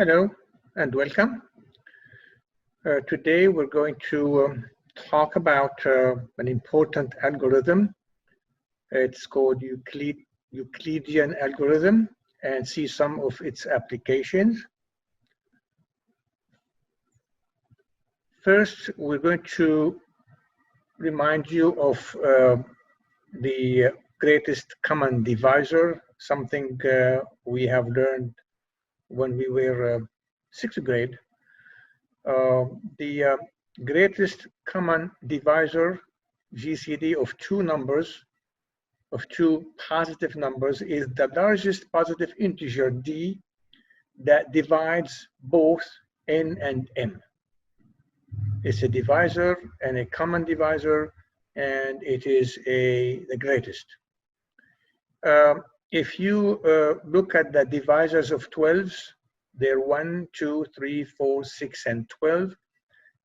Hello and welcome. Today we're going to talk about an important algorithm. It's called Euclidean Algorithm and see some of its applications. First, we're going to remind you of the greatest common divisor, something we have learned when we were sixth grade. The greatest common divisor, GCD, of two numbers, of two positive numbers, is the largest positive integer d that divides both n and m. It's a divisor and a common divisor, and it is the greatest. If you look at the divisors of 12s, they're 1, 2, 3, 4, 6, and 12.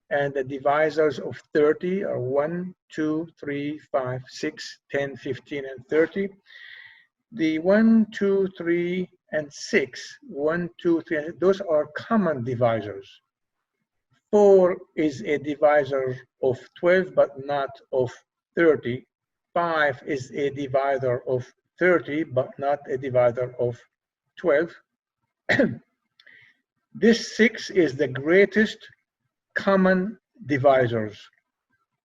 And the divisors of 30 are 1, 2, 3, 5, 6, 10, 15, and 30. The 1, 2, 3, and 6, 1, 2, 3, those are common divisors. 4 is a divisor of 12, but not of 30. 5 is a divisor of 30, but not a divisor of 12. This 6 is the greatest common divisors,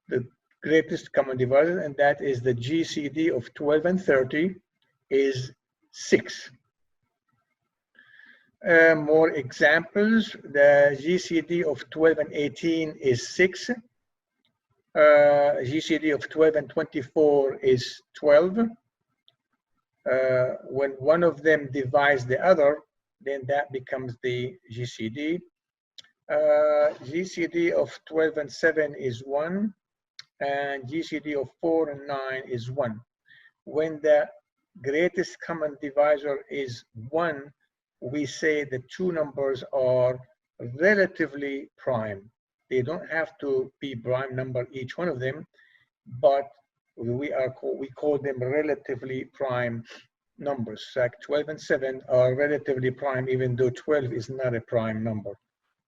the greatest common divisor, and that is the GCD of 12 and 30 is 6. More examples, the GCD of 12 and 18 is 6. GCD of 12 and 24 is 12. When one of them divides the other, then that becomes the GCD. GCD of 12 and 7 is 1, and GCD of 4 and 9 is 1. When the greatest common divisor is 1, we say the two numbers are relatively prime. They don't have to be prime number, each one of them, but we call them relatively prime numbers. Like 12 and 7 are relatively prime, even though 12 is not a prime number.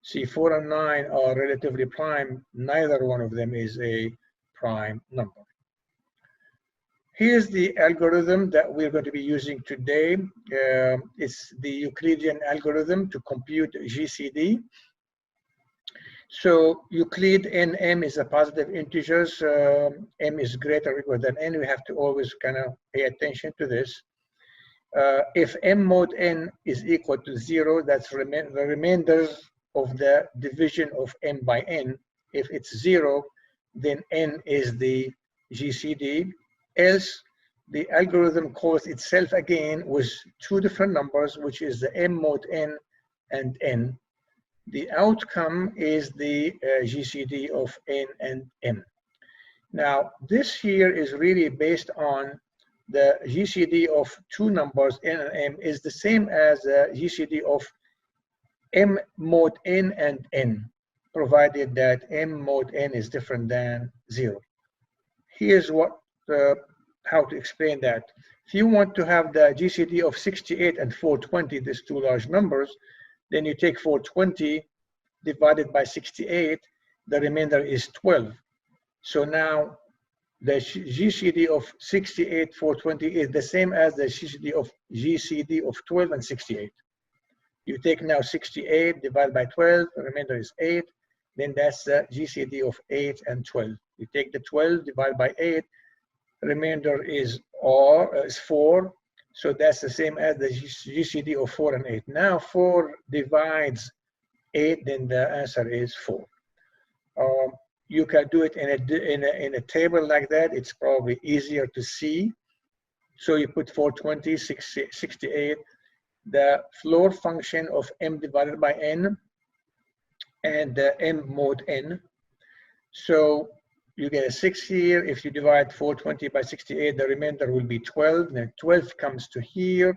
See, 4 and 9 are relatively prime. Neither one of them is a prime number. Here's the algorithm that we're going to be using today. It's the Euclidean algorithm to compute GCD. So Euclid n m is a positive integers. M is greater or equal than n. We have to always kind of pay attention to this. If m mod n is equal to 0, that's the remainders of the division of m by n. If it's 0, then n is the GCD. Else, the algorithm calls itself again with two different numbers, which is the m mod n and n. The outcome is the GCD of n and m. Now, this here is really based on the GCD of two numbers, n and m, is the same as the GCD of m mod n and n, provided that m mod n is different than 0. Here's what how to explain that. If you want to have the GCD of 68 and 420, these two large numbers, then you take 420 divided by 68, the remainder is 12. So now the GCD of 68, 420 is the same as the GCD of 12 and 68. You take now 68 divided by 12, the remainder is 8, then that's the GCD of 8 and 12. You take the 12 divided by 8, the remainder is 4, so that's the same as the GCD of 4 and 8. Now 4 divides 8, then the answer is 4. You can do it in a table like that. It's probably easier to see. So you put 420, 68, the floor function of m divided by n, and the m mod n. So you get a 6 here. If you divide 420 by 68, the remainder will be 12. Then 12 comes to here,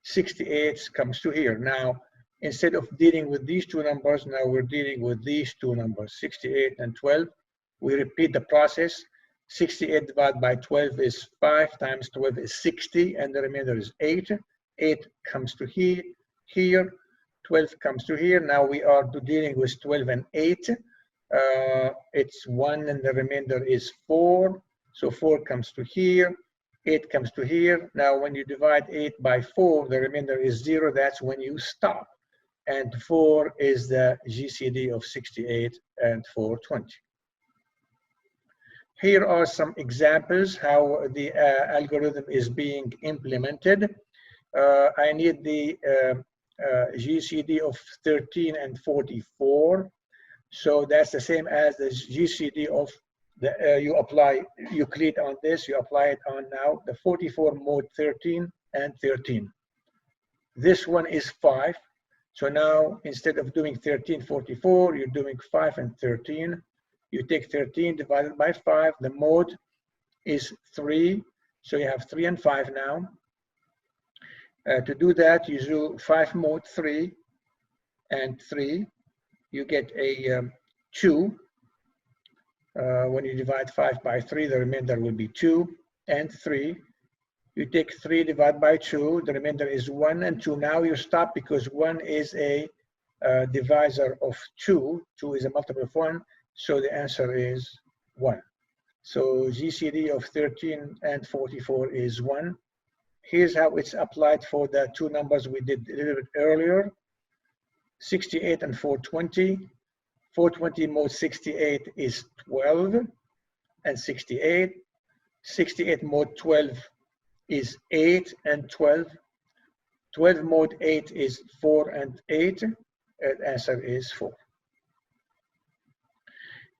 68 comes to here. Now, instead of dealing with these two numbers, now we're dealing with these two numbers, 68 and 12. We repeat the process. 68 divided by 12 is 5 times 12 is 60, and the remainder is 8. 8 comes to here. 12 comes to here. Now we are dealing with 12 and 8. It's 1 and the remainder is 4. So 4 comes to here, 8 comes to here. Now when you divide 8 by 4, the remainder is 0. That's when you stop. And 4 is the GCD of 68 and 420. Here are some examples how the algorithm is being implemented. I need the GCD of 13 and 44. So that's the same as the GCD of the, you apply Euclid on this, you apply it on now the 44 mode 13 and 13. This one is 5. So now instead of doing 13, 44, you're doing 5 and 13. You take 13 divided by 5, the mode is 3. So you have 3 and 5 now. To do that, you do 5 mode 3 and 3. You get a 2. When you divide 5 by 3, the remainder will be 2 and 3. You take 3 divided by 2, the remainder is 1 and 2. Now you stop because 1 is a divisor of 2. 2 is a multiple of 1, so the answer is 1. So GCD of 13 and 44 is 1. Here's how it's applied for the two numbers we did a little bit earlier. 68 and 420. 420 mode 68 is 12 and 68. 68 mode 12 is 8 and 12. 12 mode 8 is 4 and 8. And answer is 4.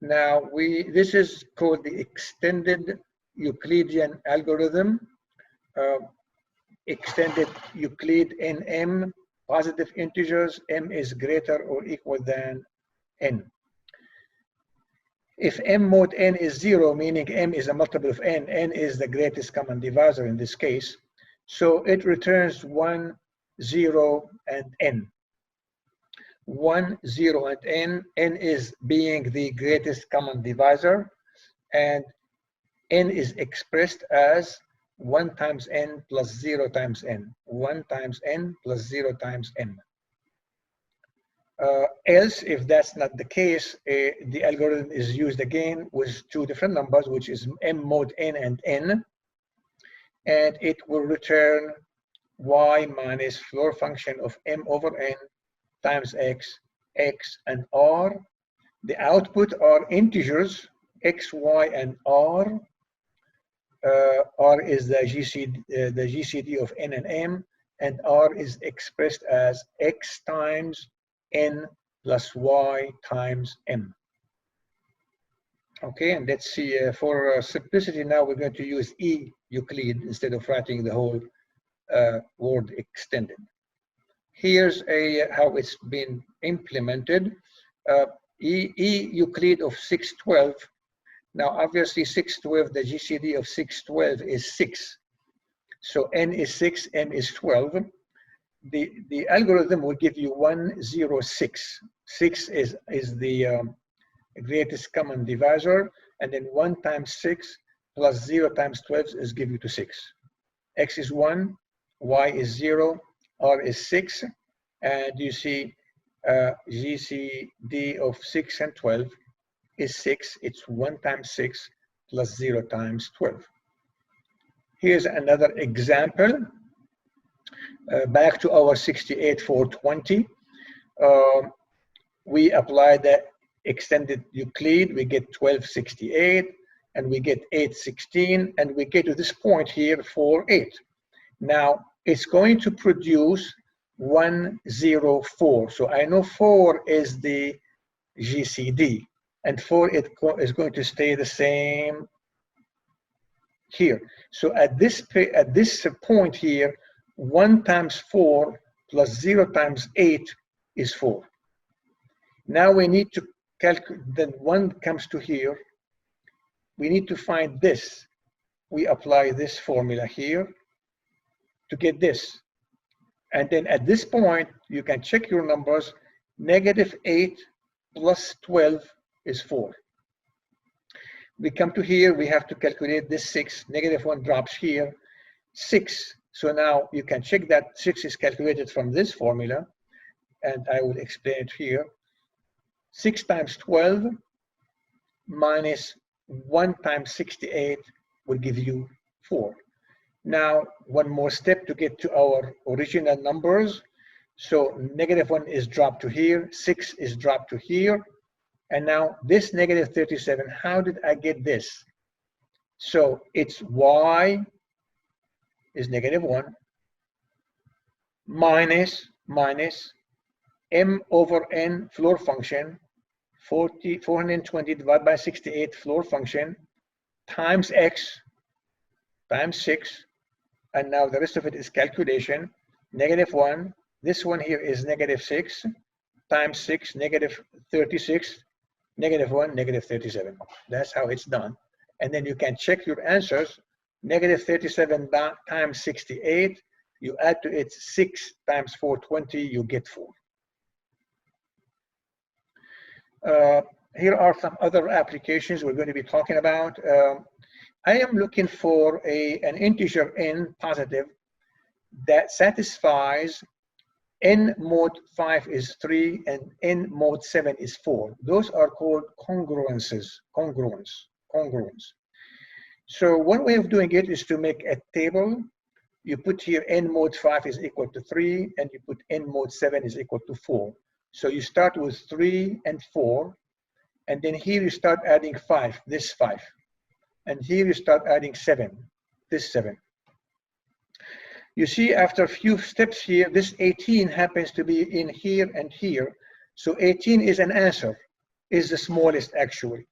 Now this is called the extended Euclidean algorithm. Extended Euclid in M, positive integers, M is greater or equal than N. If M mod N is 0, meaning M is a multiple of N, N is the greatest common divisor in this case, so it returns 1, 0, and N. 1, 0, and N. N is being the greatest common divisor, and N is expressed as 1 times N plus 0 times N. 1 times N plus 0 times N. Else, if that's not the case, the algorithm is used again with two different numbers, which is M mod N and N. And it will return Y minus floor function of M over N times X, X, and R. The output are integers, X, Y, and R. R is the GCD of N and M, and R is expressed as X times N plus Y times M. Okay, and let's see, for simplicity now we're going to use E Euclid instead of writing the whole word extended. Here's how it's been implemented. E Euclid of 612. Now, obviously, 612, the GCD of 612 is 6. So N is 6, M is 12. The algorithm will give you 1, 0, 6. 6 is the greatest common divisor, and then 1 times 6 plus 0 times 12 is give you to 6. X is 1, Y is 0, R is 6, and you see GCD of 6 and 12 is 6. It's 1 times 6 plus 0 times 12. Here's another example. Back to our 68 420. We apply the extended Euclid. We get 1268, and we get 816, and we get to this point here 48. Now, it's going to produce 104. So I know 4 is the GCD. And 4 is going to stay the same here. So at this point here, 1 times 4 plus 0 times 8 is 4. Now we need to calculate, then 1 comes to here. We need to find this. We apply this formula here to get this. And then at this point, you can check your numbers. -8 plus 12 is 4. We come to here, we have to calculate this 6. -1 drops here. 6. So now you can check that 6 is calculated from this formula. and I will explain it here. 6 times 12 minus 1 times 68 will give you 4. Now, one more step to get to our original numbers. So -1 is dropped to here, 6 is dropped to here, and now this -37, how did I get this? So it's y is -1 minus m over n floor function, 420 divided by 68 floor function, times x times 6, and now the rest of it is calculation. -1, this one here is -6, times 6, -36, -1, -37. That's how it's done. And then you can check your answers. -37 times 68, you add to it 6 times 420, you get 4. Here are some other applications we're going to be talking about. I am looking for an integer n positive that satisfies n mod 5 is 3 and n mod 7 is 4. Those are called congruences, congruence. So one way of doing it is to make a table. You put here n mod 5 is equal to 3, and you put n mod 7 is equal to 4. So you start with 3 and 4, and then here you start adding 5, this 5. And here you start adding 7, this 7. You see, after a few steps here, this 18 happens to be in here and here. So 18 is an answer, is the smallest actually.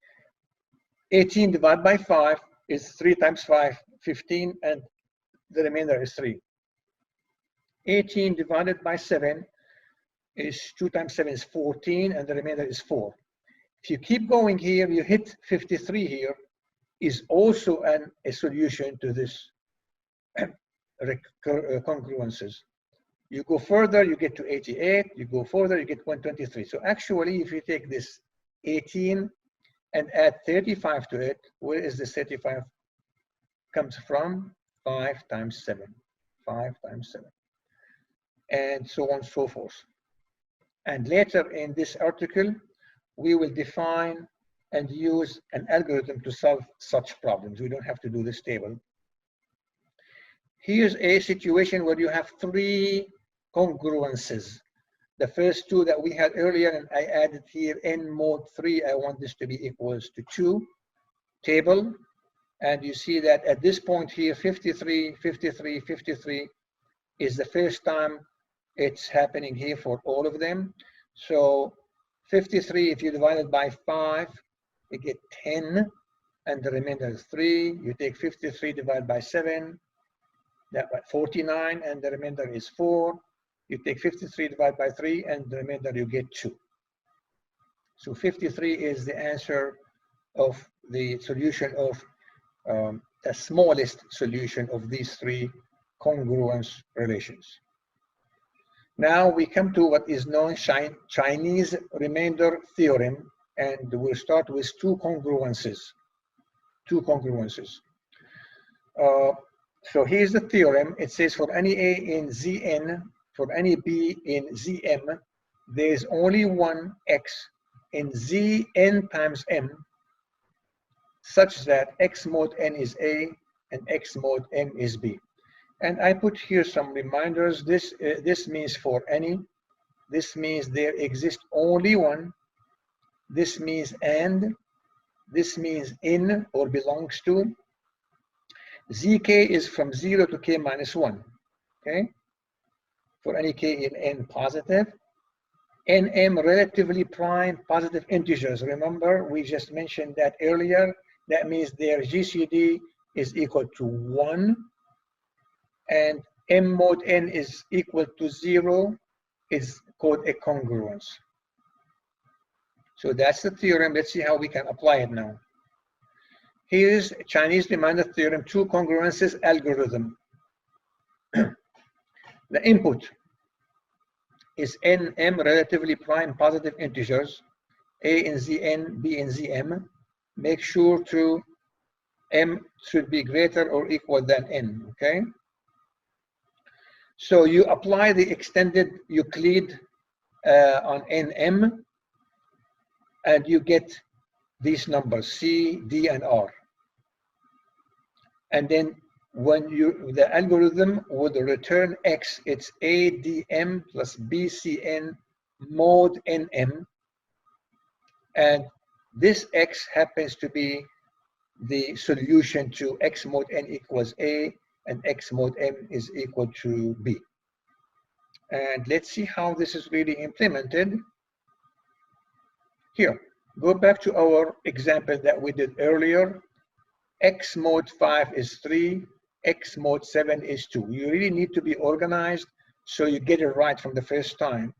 18 divided by 5 is 3 times 5, 15, and the remainder is 3. 18 divided by 7 is 2 times 7 is 14, and the remainder is 4. If you keep going here, you hit 53 here, is also a solution to this congruences. You go further, you get to 88, you go further, you get 123. So actually, if you take this 18 and add 35 to it, where is this 35 comes from? 5 times 7, 5 times 7, and so on and so forth. And later in this article, we will define and use an algorithm to solve such problems. We don't have to do this table. Here's a situation where you have 3 congruences. The first 2 that we had earlier, and I added here n mod 3, I want this to be equals to 2 table. And you see that at this point here, 53, 53, 53 is the first time it's happening here for all of them. So 53, if you divide it by 5, you get 10, and the remainder is 3. You take 53 divided by 7, that 49, and the remainder is 4. You take 53 divided by 3, and the remainder you get 2. So 53 is the answer of the solution of the smallest solution of these 3 congruence relations. Now we come to what is known Chinese remainder theorem, and we'll start with 2 congruences. 2 congruences. So here's the theorem. It says for any A in Zn, for any B in Zm, there is only one X in Zn times M, such that X mod n is A and X mod m is B. And I put here some reminders. This means for any. This means there exists only one. This means and. This means in or belongs to. Zk is from 0 to k minus 1. Okay? For any k in n positive. Nm relatively prime positive integers. Remember, we just mentioned that earlier. That means their GCD is equal to 1. And m mod n is equal to 0 is called a congruence. So that's the theorem. Let's see how we can apply it now. Here's Chinese remainder theorem, 2 congruences algorithm. The input is nm relatively prime positive integers, a in Zn, b in Zm. Make sure to m should be greater or equal than n, okay? So you apply the extended Euclid on nm, and you get these numbers C, D, and R. And then when the algorithm would return X, it's ADM plus BCN mod NM, and this X happens to be the solution to X mod N equals A, and X mod M is equal to B. And let's see how this is really implemented. Here, go back to our example that we did earlier. X mod 5 is 3, X mod 7 is 2. You really need to be organized so you get it right from the first time.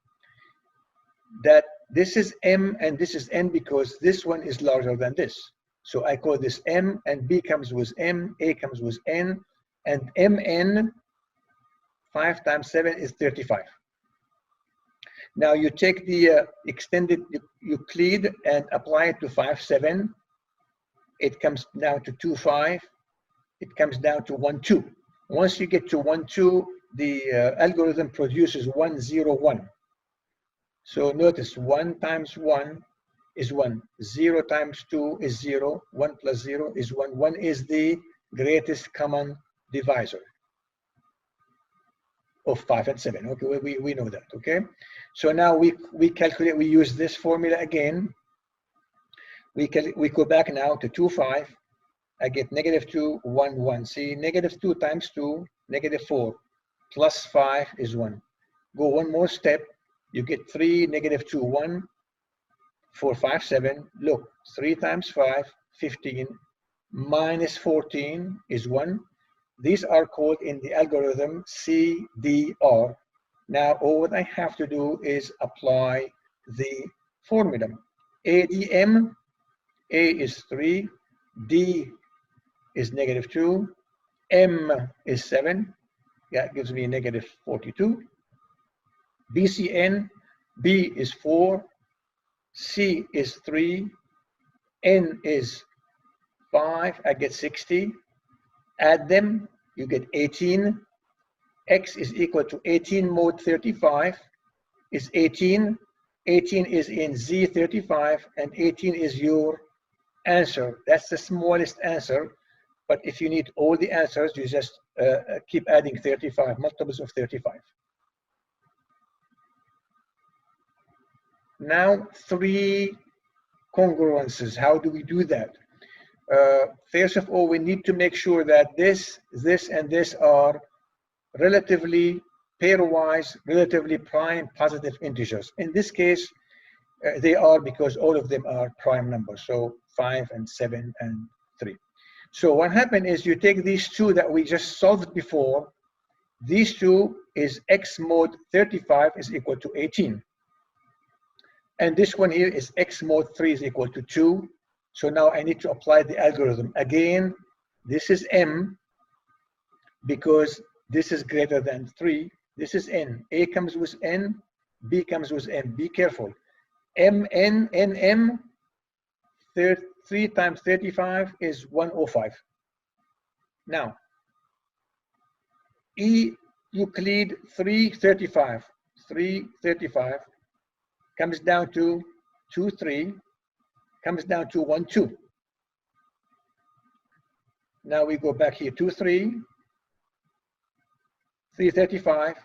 That this is M and this is N because this one is larger than this. So I call this M, and B comes with M, A comes with N, and Mn 5 times 7 is 35. Now you take the extended Euclid and apply it to 5, 7. It comes down to 2, 5. It comes down to 1, 2. Once you get to 1, 2, the algorithm produces 1, 0, 1. So notice 1 times 1 is 1. 0 times 2 is 0. 1 plus 0 is 1. 1 is the greatest common divisor of 5 and 7. Okay, we know that. Okay, so now we calculate. We use this formula again. We go back now to 2, 5. I get -2, 1, 1. See, -2 times 2, -4, plus 5 is 1. Go one more step. You get 3, -2, 1, 4, 5, 7. Look, 3 times 5, 15, minus 14 is 1. These are called in the algorithm CDR. Now, all what I have to do is apply the formula. ADM, A is 3, D is -2, M is 7. That gives me -42. BCN, B is 4, C is 3, N is 5, I get 60. Add them, you get 18. X is equal to 18 mod 35 is 18. 18 is in Z35, and 18 is your answer. That's the smallest answer. But if you need all the answers, you just keep adding 35, multiples of 35. Now, 3 congruences. How do we do that? First of all, we need to make sure that this, and this are relatively pairwise, relatively prime positive integers. In this case, they are because all of them are prime numbers. So 5 and 7 and 3. So what happened is you take these two that we just solved before. These two is X mod 35 is equal to 18. And this one here is X mod 3 is equal to 2. So now I need to apply the algorithm. Again, this is M because this is greater than 3. This is N. A comes with N, B comes with M. Be careful. MN, NM, 3 times 35 is 105. Now, E Euclid 335. 335 comes down to 2, 3, comes down to 1, 2. Now we go back here, 2, 3, 335.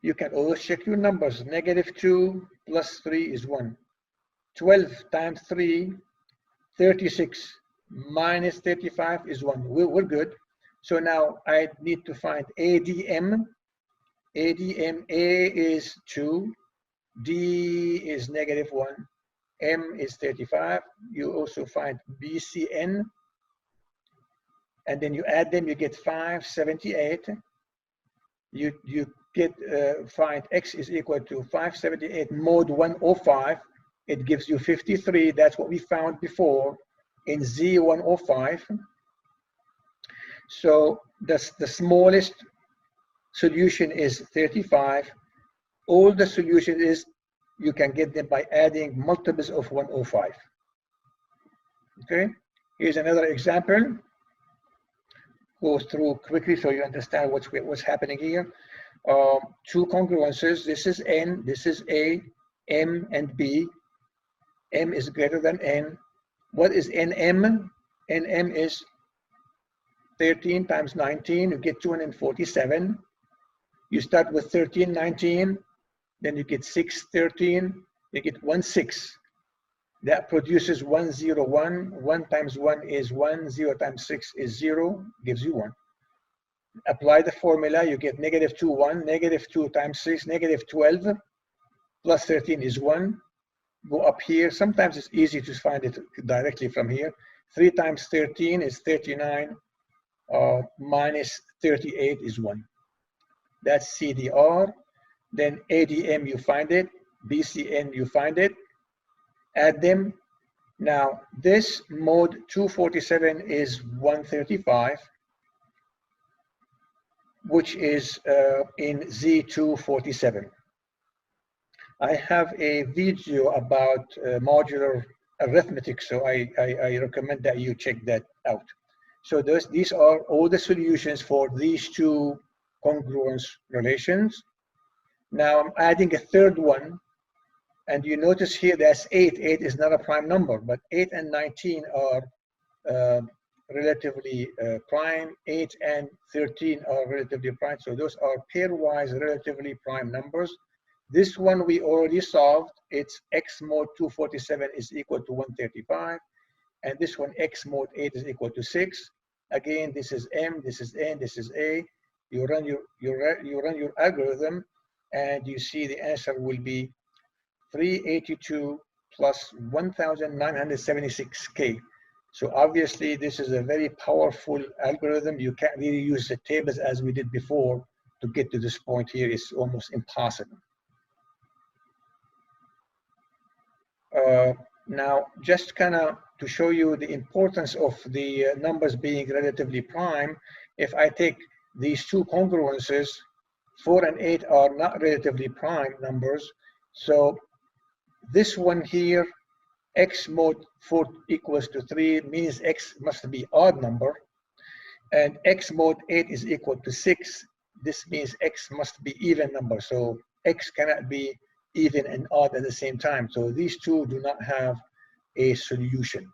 You can always check your numbers. -2 plus 3 is 1. 12 times 3, 36, minus 35 is 1. We're good. So now I need to find ADM. ADM, A is 2, D is -1, M is 35. You also find BCN. And then you add them, you get 578. You get find X is equal to 578 mod 105. It gives you 53. That's what we found before in Z105. So the smallest solution is 35. All the solution is you can get them by adding multiples of 105. Okay, here's another example. go through quickly so you understand what's happening here. Two congruences. This is N, this is A, M and B. M is greater than N. What is NM? NM is 13 times 19, you get 247. You start with 13, 19, then you get 6, 13, you get 1, 6. That produces 101. 1 times 1 is 1, 0 times 6 is 0, gives you 1. Apply the formula, you get negative 2, 1, negative 2 times 6, negative 12, plus 13 is 1. Go up here, sometimes it's easy to find it directly from here. 3 times 13 is 39, minus 38 is 1. That's CDR. Then ADM, you find it. BCN, you find it. Add them. Now, this mode 247 is 135, which is in Z247. I have a video about modular arithmetic, so I recommend that you check that out. So these are all the solutions for these two congruence relations. Now I'm adding a third one, and you notice here that's 8. 8 is not a prime number, but 8 and 19 are relatively prime. 8 and 13 are relatively prime, so those are pairwise relatively prime numbers. This one we already solved. It's x mod 247 is equal to 135, and this one x mod 8 is equal to 6. Again, this is M, this is N, this is A. You run your algorithm, and you see the answer will be 382 plus 1,976K. So obviously, this is a very powerful algorithm. You can't really use the tables as we did before to get to this point here. It's almost impossible. Now, just kind of to show you the importance of the numbers being relatively prime, if I take these two congruences, 4 and 8 are not relatively prime numbers. So this one here, x mod 4 equals to 3, means x must be odd number. And x mod 8 is equal to 6. This means x must be even number. So x cannot be even and odd at the same time. So these two do not have a solution.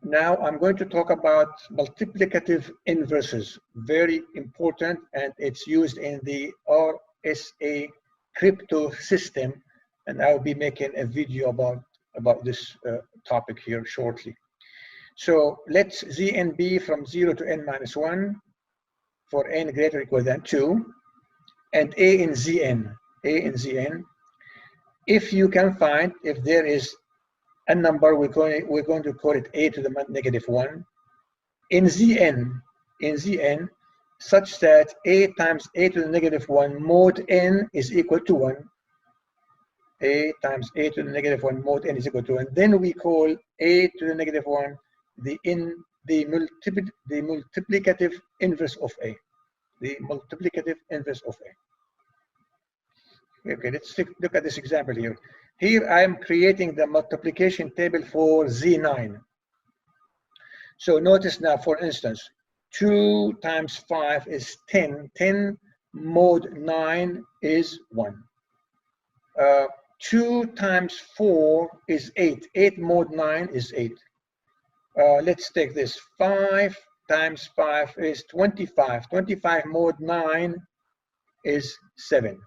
Now I'm going to talk about multiplicative inverses. Very important, and it's used in the RSA crypto system, and I'll be making a video about this topic here shortly. So let's ZNB from 0 to n minus 1 for n greater or equal than 2. And A in Zn, if you can find, if there is a number, we're going to call it A to the negative 1, in Zn, such that A times A to the negative 1 mod n is equal to 1. A times A to the negative 1 mod n is equal to 1. Then we call A to the negative 1 the multiplicative inverse of A. The multiplicative inverse of A. Okay, let's look at this example here. Here I am creating the multiplication table for Z9. So notice now, for instance, 2 times 5 is 10. 10 mod 9 is 1. 2 times 4 is 8. 8 mod 9 is 8. Let's take this. 5 times 5 is 25. 25 mod 9 is 7.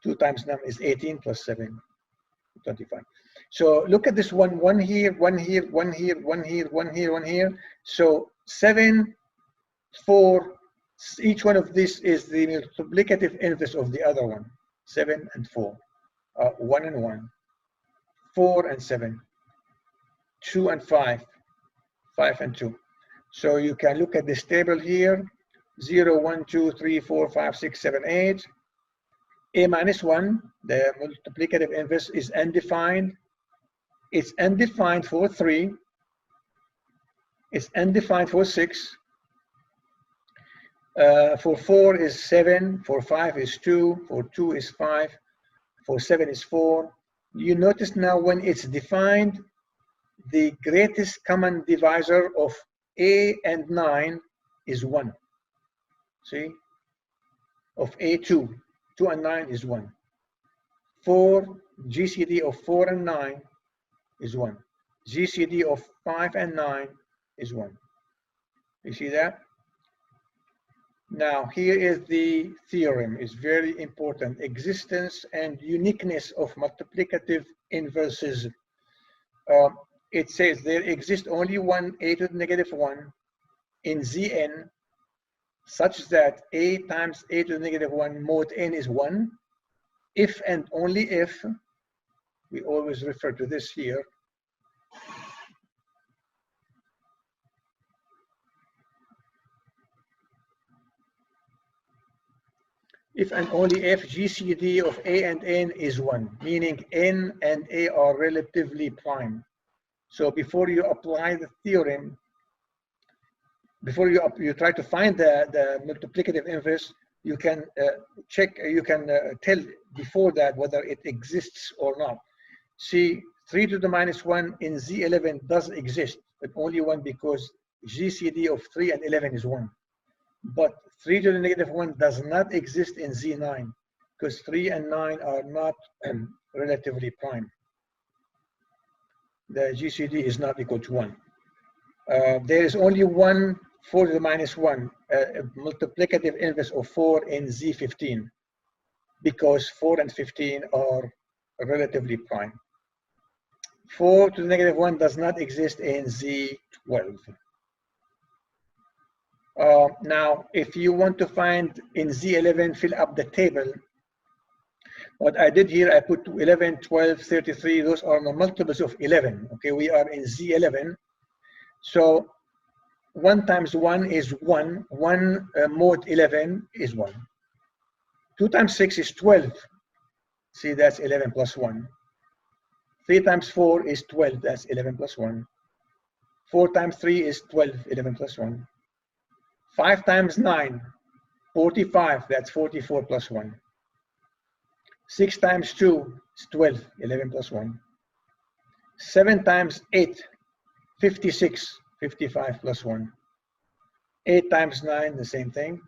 2 times 9 is 18 plus 7, 25. So look at this one, 1 here, 1 here, 1 here, 1 here, 1 here, 1 here. So 7, 4, each one of these is the multiplicative inverse of the other one. 7 and 4, 1 and 1, 4 and 7, 2 and 5, 5 and 2. So you can look at this table here, 0, 1, 2, 3, 4, 5, 6, 7, 8. A minus 1, the multiplicative inverse, is undefined. It's undefined for 3. It's undefined for 6. For 4 is 7. For 5 is 2. For 2 is 5. For 7 is 4. You notice now when it's defined, the greatest common divisor of A and 9 is 1. See? Of A2, 2 and 9 is 1. 4, GCD of 4 and 9 is 1. GCD of 5 and 9 is 1. You see that? Now, here is the theorem. It's very important. Existence and uniqueness of multiplicative inverses. It says there exists only one a to the negative 1 in Zn such that a times a to the negative 1 mod n is 1 if and only if, we always refer to this here, if and only if GCD of A and N is 1, meaning N and A are relatively prime. So before you apply the theorem, before you try to find the multiplicative inverse, you can check, you can tell before that whether it exists or not. See, 3 to the minus 1 in Z11 does exist, but only 1 because GCD of 3 and 11 is 1. But 3 to the negative 1 does not exist in Z9 because 3 and 9 are not relatively prime. The GCD is not equal to 1. There is only one 4 to the minus 1 multiplicative inverse of 4 in Z15 because 4 and 15 are relatively prime. 4 to the negative 1 does not exist in Z12. Now, if you want to find in Z11, fill up the table. What I did here, I put 11, 12, 33. Those are the multiples of 11. Okay, we are in Z11. So 1 times 1 is 1. 1 mod 11 is 1. 2 times 6 is 12. See, that's 11 plus 1. 3 times 4 is 12. That's 11 plus 1. 4 times 3 is 12. 11 plus 1. 5 times 9, 45. That's 44 plus 1. 6 times 2 is 12. 11 plus 1. 7 times 8, 56. 55 plus 1. 8 times 9, the same thing.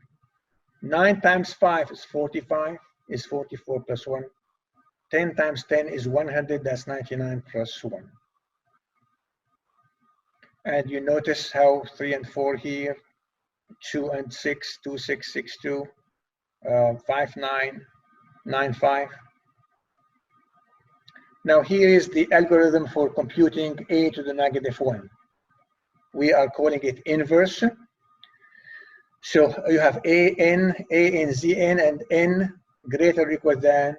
9 times 5 is 45, is 44 plus 1. 10 times 10 is 100, that's 99 plus 1. And you notice how 3 and 4 here, 2 and 6, 2, 6, 6, 2, 5, 9, 9, 5. Now here is the algorithm for computing a to the negative 1. We are calling it inverse. So you have a in Zn, and n greater or equal than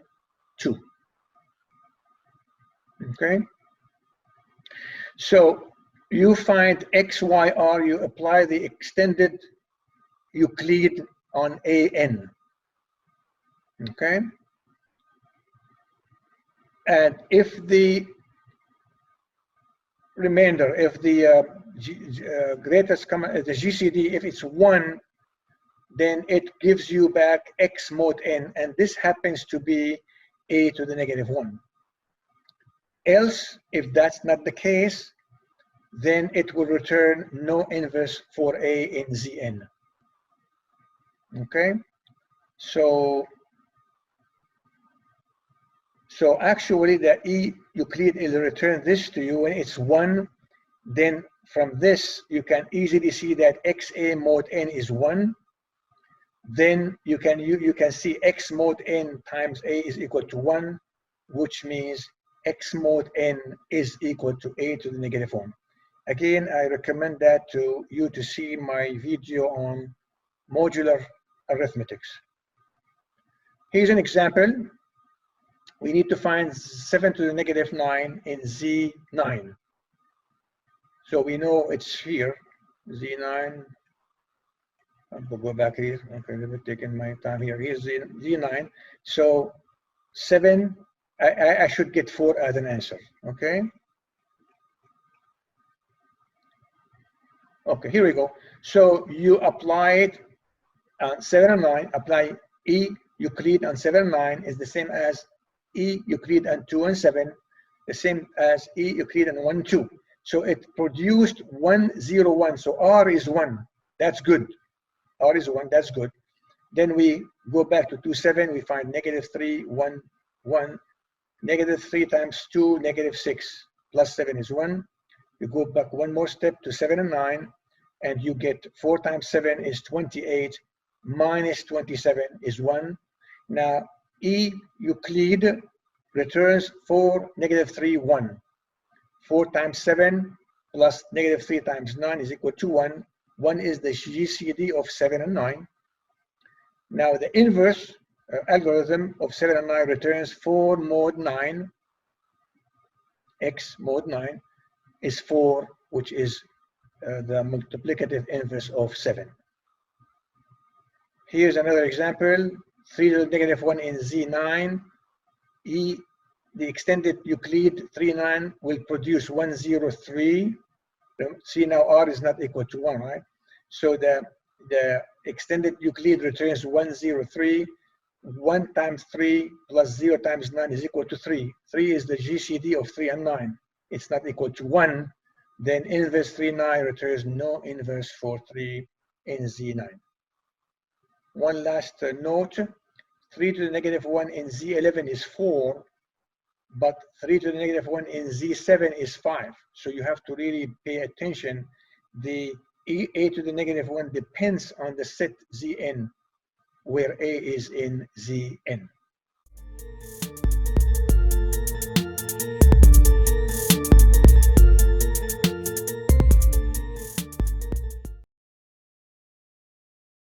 2. Okay? So you find x, y, r, you apply the extended Euclid on an. Okay? And if the remainder, if the greatest common, the GCD, if it's 1, then it gives you back x mod n, and this happens to be a to the negative 1. Else, if that's not the case, then it will return no inverse for a in Zn. Okay? So actually the Euclid will return this to you when it's 1. Then from this you can easily see that xa mod n is 1. Then you can see x mod n times a is equal to 1, which means x mod n is equal to a to the negative 1. Again, I recommend that to you to see my video on modular arithmetics. Here's an example. We need to find 7 to the negative 9 in Z9. So we know it's here, Z9. I'll go back here. Okay, let me take in my time here. Here's Z9. So 7, I should get 4 as an answer. Okay. Okay, here we go. So you applied 7 and 9. Apply E Euclid on 7 and 9 is the same as E Euclid on 2 and 7, the same as E Euclid on 1 and 2. So it produced 1, 0, 1. So R is 1. That's good. R is 1. That's good. Then we go back to 2, 7. We find negative 3, 1, 1. Negative 3 times 2, negative 6. Plus 7 is 1. You go back one more step to 7 and 9. And you get 4 times 7 is 28. Minus 27 is 1. Now, Euclid returns 4, negative 3, 1. 4 times 7 plus negative 3 times 9 is equal to 1. 1 is the GCD of 7 and 9. Now the inverse algorithm of 7 and 9 returns 4 mod 9. X mod 9 is 4, which is the multiplicative inverse of 7. Here's another example. 3 to the negative 1 in Z9. The extended Euclid 3, 9 will produce 1, 0, 3. See, now R is not equal to 1, right? So the extended Euclid returns 1, 0, 3. 1 times 3 plus 0 times 9 is equal to 3. 3 is the GCD of 3 and 9. It's not equal to 1. Then inverse 3, 9 returns no inverse for 3 in Z9. One last note. 3 to the negative 1 in Z11 is 4. But 3 to the negative 1 in Z7 is 5. So you have to really pay attention. The A to the negative 1 depends on the set Zn, where A is in Zn.